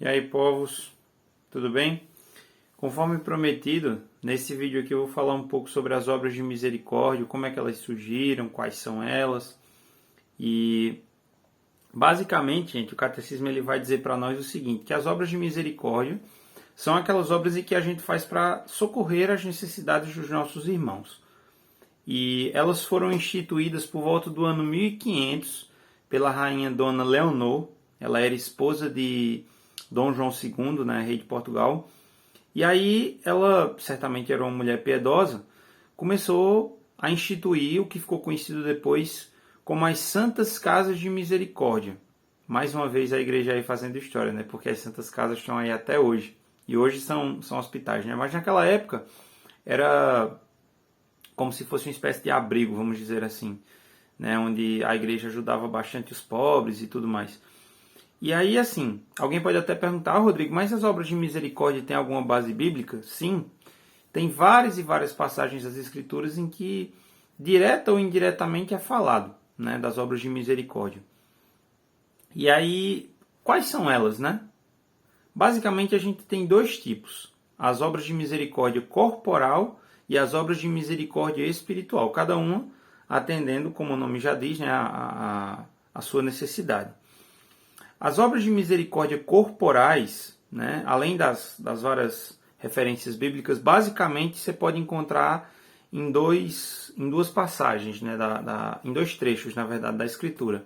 E aí, povos, tudo bem? Conforme prometido, nesse vídeo aqui eu vou falar um pouco sobre as obras de misericórdia, como é que elas surgiram, quais são elas. E basicamente, gente, o catecismo ele vai dizer para nós o seguinte, que as obras de misericórdia são aquelas obras em que a gente faz para socorrer as necessidades dos nossos irmãos. E elas foram instituídas por volta do ano 1500 pela rainha Dona Leonor. Ela era esposa de Dom João II, né, rei de Portugal. E aí ela, certamente era uma mulher piedosa, começou a instituir o que ficou conhecido depois como as Santas Casas de Misericórdia. Mais uma vez a igreja aí fazendo história, né? Porque as Santas Casas estão aí até hoje. E hoje são hospitais, né? Mas naquela época era como se fosse uma espécie de abrigo, vamos dizer assim, né? Onde a igreja ajudava bastante os pobres e tudo mais. E aí, assim, alguém pode até perguntar, Rodrigo, mas as obras de misericórdia têm alguma base bíblica? Sim, tem várias e várias passagens das Escrituras em que, direta ou indiretamente, é falado, né, das obras de misericórdia. E aí, quais são elas, né? Basicamente, a gente tem dois tipos, as obras de misericórdia corporal e as obras de misericórdia espiritual, cada uma atendendo, como o nome já diz, né, a sua necessidade. As obras de misericórdia corporais, né, além das várias referências bíblicas, basicamente você pode encontrar em duas passagens, né, em dois trechos, na verdade, da Escritura,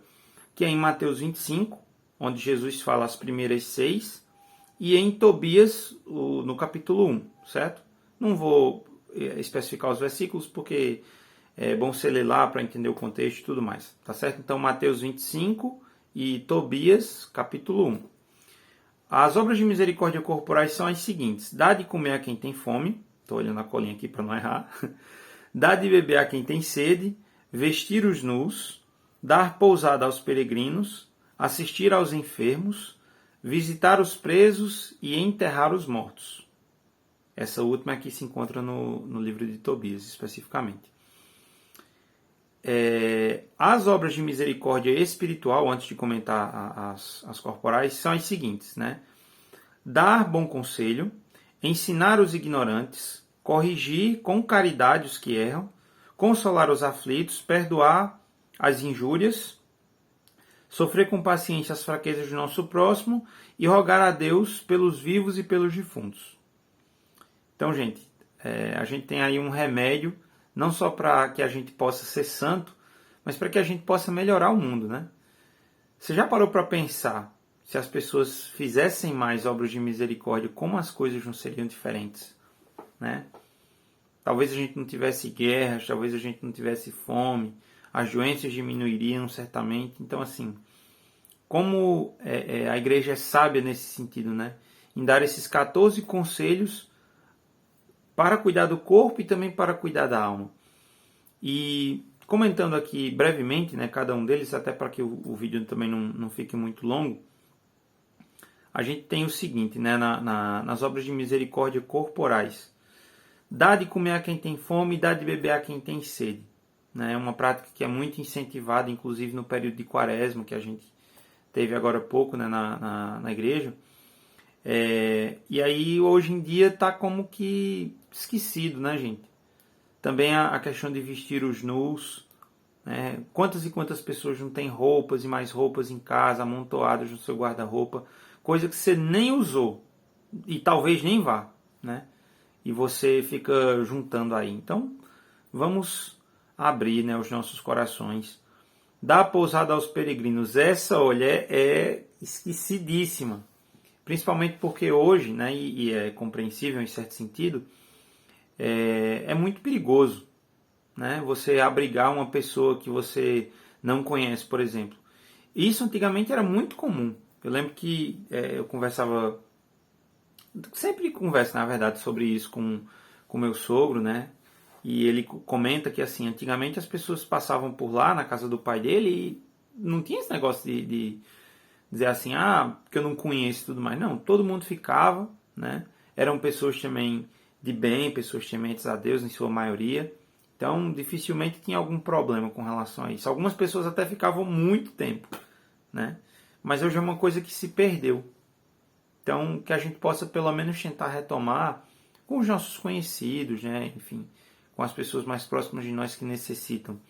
que é em Mateus 25, onde Jesus fala as primeiras 6, e em Tobias, no capítulo 1, certo? Não vou especificar os versículos, porque é bom você ler lá para entender o contexto e tudo mais, tá certo? Então, Mateus 25 e Tobias, capítulo 1. As obras de misericórdia corporais são as seguintes: dá de comer a quem tem fome, estou olhando a colinha aqui para não errar, dá de beber a quem tem sede, vestir os nus, dar pousada aos peregrinos, assistir aos enfermos, visitar os presos e enterrar os mortos. Essa última aqui se encontra no livro de Tobias, especificamente. As obras de misericórdia espiritual, antes de comentar as corporais, são as seguintes, né? Dar bom conselho, ensinar os ignorantes, corrigir com caridade os que erram, consolar os aflitos, perdoar as injúrias, sofrer com paciência as fraquezas do nosso próximo e rogar a Deus pelos vivos e pelos defuntos. Então, gente, a gente tem aí um remédio não só para que a gente possa ser santo, mas para que a gente possa melhorar o mundo, né? Você já parou para pensar, se as pessoas fizessem mais obras de misericórdia, como as coisas não seriam diferentes, né? Talvez a gente não tivesse guerras, talvez a gente não tivesse fome, as doenças diminuiriam certamente. Então, assim, como a igreja é sábia nesse sentido, né? Em dar esses 14 conselhos para cuidar do corpo e também para cuidar da alma. E comentando aqui brevemente, né, cada um deles, até para que o vídeo também não fique muito longo, a gente tem o seguinte, né, nas obras de misericórdia corporais: dá de comer a quem tem fome e dá de beber a quem tem sede. É uma prática que é muito incentivada, inclusive no período de quaresma, que a gente teve agora há pouco, né, na igreja. E aí, hoje em dia, está como que esquecido, né, gente? Também a questão de vestir os nus. Né? Quantas e quantas pessoas não têm roupas e mais roupas em casa, amontoadas no seu guarda-roupa, coisa que você nem usou e talvez nem vá, né? E você fica juntando aí. Então, vamos abrir, né, os nossos corações. Dar pousada aos peregrinos. Essa, olha, é esquecidíssima. Principalmente porque hoje, né, e é compreensível em certo sentido, é muito perigoso, né, você abrigar uma pessoa que você não conhece, por exemplo. Isso antigamente era muito comum. Eu lembro que eu conversava, sempre converso, na verdade, sobre isso com meu sogro, né, e ele comenta que, assim, antigamente as pessoas passavam por lá, na casa do pai dele, e não tinha esse negócio de dizer assim, porque eu não conheço e tudo mais. Não, todo mundo ficava, né? Eram pessoas também de bem, pessoas tementes a Deus, em sua maioria. Então, dificilmente tinha algum problema com relação a isso. Algumas pessoas até ficavam muito tempo, né? Mas hoje é uma coisa que se perdeu, Então, que a gente possa pelo menos tentar retomar com os nossos conhecidos, né? Enfim, com as pessoas mais próximas de nós que necessitam.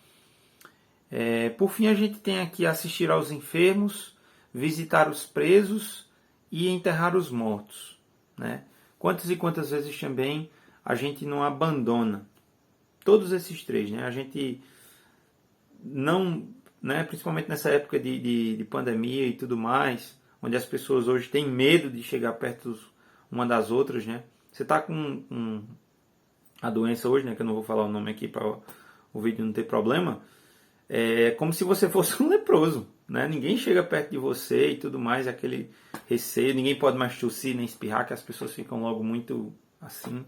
Por fim, a gente tem aqui assistir aos enfermos, visitar os presos e enterrar os mortos, né? Quantas e quantas vezes também a gente não abandona todos esses três, né? A gente não, né, principalmente nessa época de pandemia e tudo mais, onde as pessoas hoje têm medo de chegar perto uma das outras, né? Você está com a doença hoje, né, que eu não vou falar o nome aqui para o vídeo não ter problema, é como se você fosse um leproso, né? Ninguém chega perto de você e tudo mais, aquele receio, ninguém pode mais tossir nem espirrar, que as pessoas ficam logo muito assim,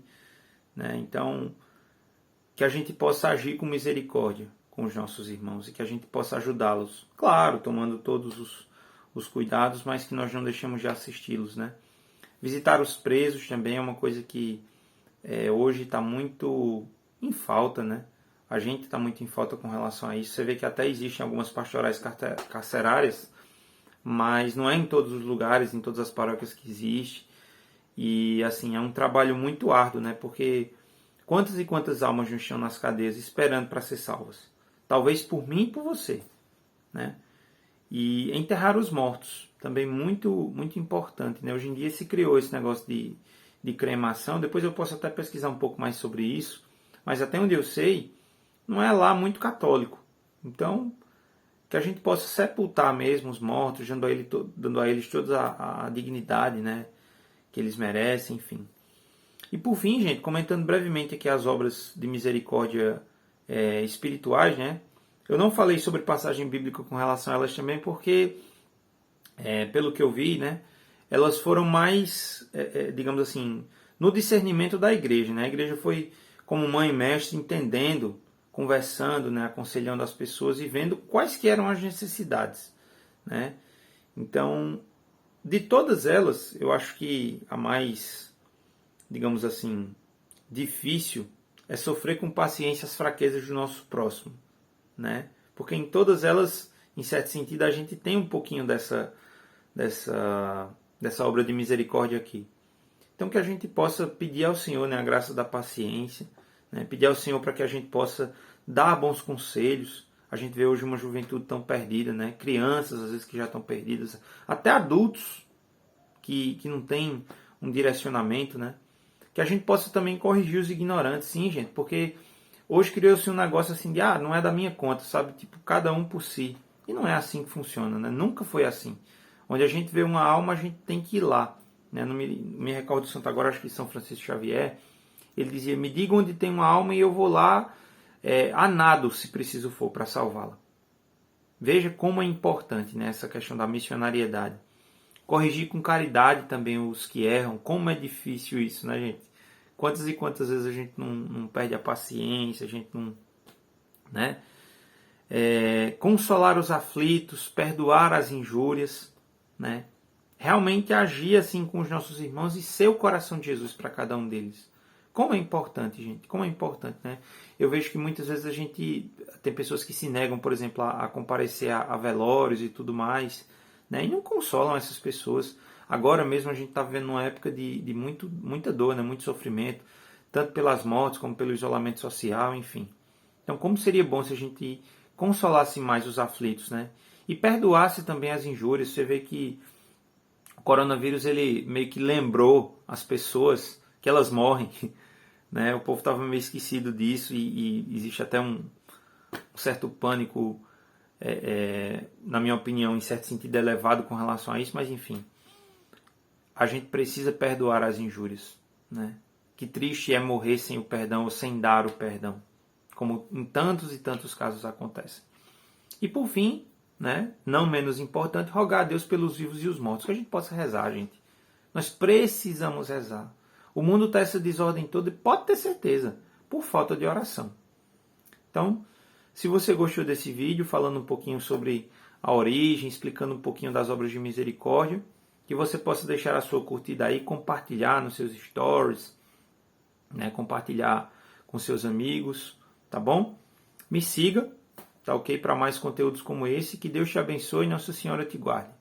né? Então, que a gente possa agir com misericórdia com os nossos irmãos e que a gente possa ajudá-los, claro, tomando todos os cuidados, mas que nós não deixemos de assisti-los, né? Visitar os presos também é uma coisa que hoje está muito em falta, né? A gente está muito em falta com relação a isso. Você vê que até existem algumas pastorais carcerárias, mas não é em todos os lugares, em todas as paróquias que existe. E assim, é um trabalho muito árduo, né? Porque quantas e quantas almas não estão nas cadeias esperando para ser salvas? Talvez por mim e por você, né? E enterrar os mortos, também muito, muito importante, né? Hoje em dia se criou esse negócio de cremação, depois eu posso até pesquisar um pouco mais sobre isso, mas até onde eu sei, não é lá muito católico. Então, que a gente possa sepultar mesmo os mortos, dando a eles toda a dignidade, né, que eles merecem, enfim. E por fim, gente, comentando brevemente aqui as obras de misericórdia espirituais, né? Eu não falei sobre passagem bíblica com relação a elas também, porque, pelo que eu vi, né, elas foram mais, digamos assim, no discernimento da igreja, né? A igreja foi como mãe e mestre, entendendo, conversando, né, aconselhando as pessoas e vendo quais que eram as necessidades, né? Então, de todas elas, eu acho que a mais, digamos assim, difícil é sofrer com paciência as fraquezas do nosso próximo, né? Porque em todas elas, em certo sentido, a gente tem um pouquinho dessa obra de misericórdia aqui. Então que a gente possa pedir ao Senhor, né, a graça da paciência, né, pedir ao Senhor para que a gente possa dar bons conselhos. A gente vê hoje uma juventude tão perdida, né? Crianças às vezes que já estão perdidas, até adultos que não têm um direcionamento, né? Que a gente possa também corrigir os ignorantes, sim, gente, porque hoje criou-se um negócio assim de, não é da minha conta, sabe? Tipo, cada um por si. E não é assim que funciona, né? Nunca foi assim. Onde a gente vê uma alma, a gente tem que ir lá, né? Não me recordo do santo agora, acho que São Francisco Xavier, ele dizia, me diga onde tem uma alma e eu vou lá a nado, se preciso for, para salvá-la. Veja como é importante, né, essa questão da missionariedade. Corrigir com caridade também os que erram. Como é difícil isso, né, gente? Quantas e quantas vezes a gente não perde a paciência, a gente não... né? Consolar os aflitos, perdoar as injúrias, né? Realmente agir assim com os nossos irmãos e ser o coração de Jesus para cada um deles. Como é importante, gente, como é importante, né? Eu vejo que muitas vezes a gente tem pessoas que se negam, por exemplo, a comparecer a velórios e tudo mais, né? E não consolam essas pessoas. Agora mesmo a gente está vivendo uma época de muita dor, né? Muito sofrimento, tanto pelas mortes como pelo isolamento social, enfim. Então, como seria bom se a gente consolasse mais os aflitos, né? E perdoasse também as injúrias. Você vê que o coronavírus, ele meio que lembrou as pessoas que elas morrem, né? O povo estava meio esquecido disso e existe até um certo pânico, na minha opinião, em certo sentido elevado com relação a isso, mas enfim, a gente precisa perdoar as injúrias, né? Que triste é morrer sem o perdão ou sem dar o perdão, como em tantos e tantos casos acontece. E por fim, né, não menos importante, rogar a Deus pelos vivos e os mortos, que a gente possa rezar, gente. Nós precisamos rezar. O mundo está essa desordem toda e pode ter certeza, por falta de oração. Então, se você gostou desse vídeo, falando um pouquinho sobre a origem, explicando um pouquinho das obras de misericórdia, que você possa deixar a sua curtida aí, compartilhar nos seus stories, né, compartilhar com seus amigos, tá bom? Me siga, tá ok? Para mais conteúdos como esse, que Deus te abençoe e Nossa Senhora te guarde.